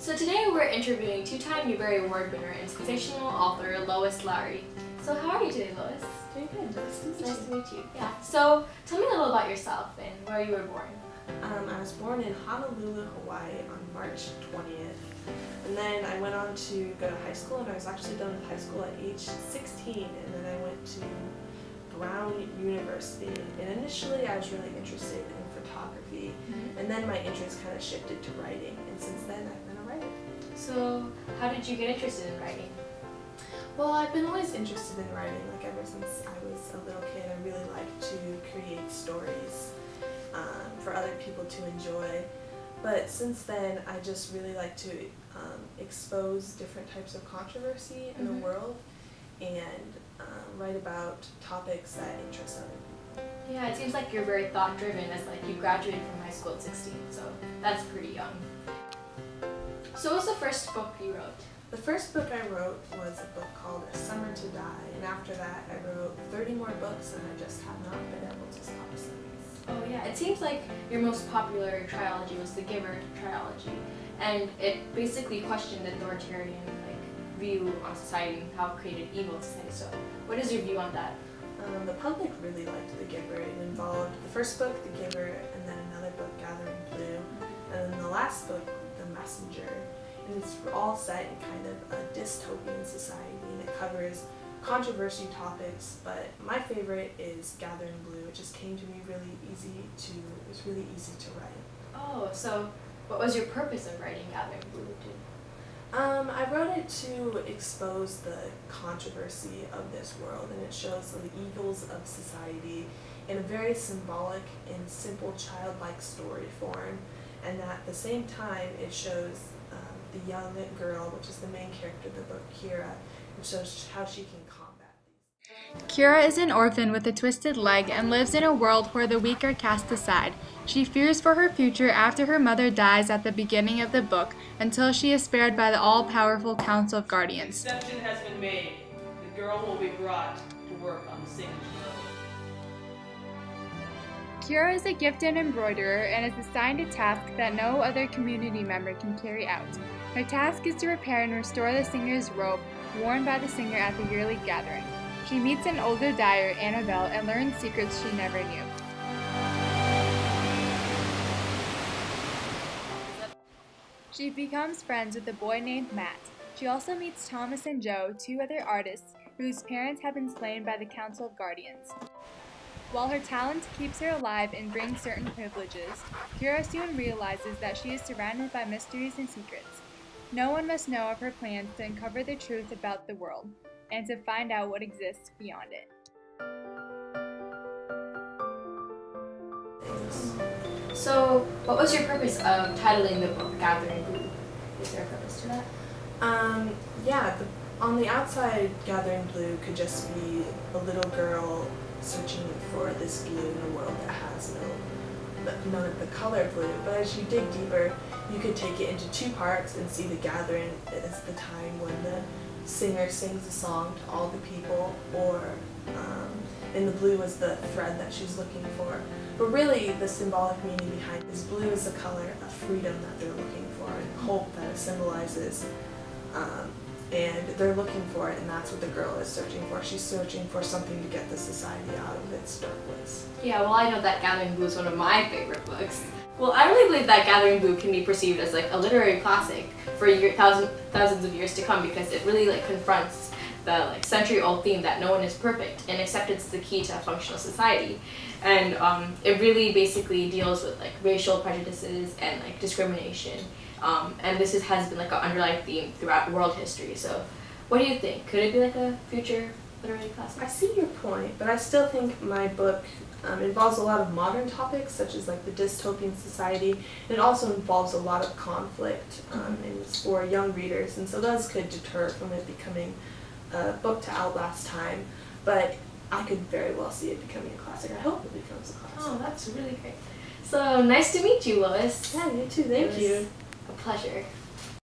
So today we're interviewing two-time Newbery Award winner and sensational author Lois Lowry. So how are you today, Lois? Doing good. Nice to meet you. Yeah. So tell me a little about yourself and where you were born. I was born in Honolulu, Hawaii on March 20th. And then I went on to go to high school, and I was actually done with high school at age 16. And then I went to Brown University. And initially I was really interested in photography. And then my interest kind of shifted to writing. And since then I've been a writer. So how did you get interested in writing? Well, I've been always interested in writing. Like ever since I was a little kid, I really liked to create stories for other people to enjoy. But since then, I just really like to expose different types of controversy in the world and write about topics that interest other people. Yeah, it seems like you're very thought-driven as you graduated from high school at 16, so that's pretty young. So what was the first book you wrote? The first book I wrote was a book called A Summer to Die, and after that I wrote 30 more books, and I just have not been able to stop since. Oh yeah, it seems like your most popular trilogy was the Giver trilogy, and it basically questioned the authoritarian view on society and how it created evil in society. So what is your view on that? The public really liked The Giver. It involved the first book, The Giver, and then another book, Gathering Blue, and then the last book, The Messenger. And it's all set in kind of a dystopian society, and it covers controversy topics, but my favorite is Gathering Blue. It just came to me really easy to write. Oh, so what was your purpose of writing Gathering Blue? I wrote it to expose the controversy of this world, and it shows the evils of society in a very symbolic and simple childlike story form, and at the same time it shows the young girl, which is the main character of the book, Kira, and shows how she can combat these. Kira is an orphan with a twisted leg and lives in a world where the weak are cast aside. She fears for her future after her mother dies at the beginning of the book, until she is spared by the all-powerful Council of Guardians. Exception has been made. The girl will be brought to work on the singing road. Kira is a gifted embroiderer and is assigned a task that no other community member can carry out. Her task is to repair and restore the singer's robe worn by the singer at the yearly gathering. She meets an older dyer, Annabelle, and learns secrets she never knew. She becomes friends with a boy named Matt. She also meets Thomas and Joe, two other artists whose parents have been slain by the Council of Guardians. While her talent keeps her alive and brings certain privileges, Kira soon realizes that she is surrounded by mysteries and secrets. No one must know of her plans to uncover the truth about the world, and to find out what exists beyond it. So what was your purpose of titling the book Gathering Blue? Is there a purpose to that? On the outside, Gathering Blue could just be a little girl searching for this blue in a world that has none of the color blue. But as you dig deeper, you could take it into two parts and see the gathering as the time when the singer sings a song to all the people, or in the blue is the thread that she's looking for. But really, the symbolic meaning behind this blue is the color of freedom that they're looking for, and hope that it symbolizes. And they're looking for it, and that's what the girl is searching for. She's searching for something to get the society out of its darkness. Yeah, well, I know that Gathering Blue is one of my favorite books. Well, I really believe that Gathering Blue can be perceived as a literary classic for thousands of years to come, because it really confronts the century-old theme that no one is perfect, and acceptance is the key to a functional society. And it really basically deals with racial prejudices and discrimination. And this has been an underlying theme throughout world history. So what do you think? Could it be a future literary classic? I see your point, but I still think my book involves a lot of modern topics, such as the dystopian society, and it also involves a lot of conflict, and it's for young readers, and so those could deter from it becoming a book to outlast time. But I could very well see it becoming a classic. I hope it becomes a classic. Oh, that's really great. So nice to meet you, Lois. Yeah, you too. Thank you. A pleasure.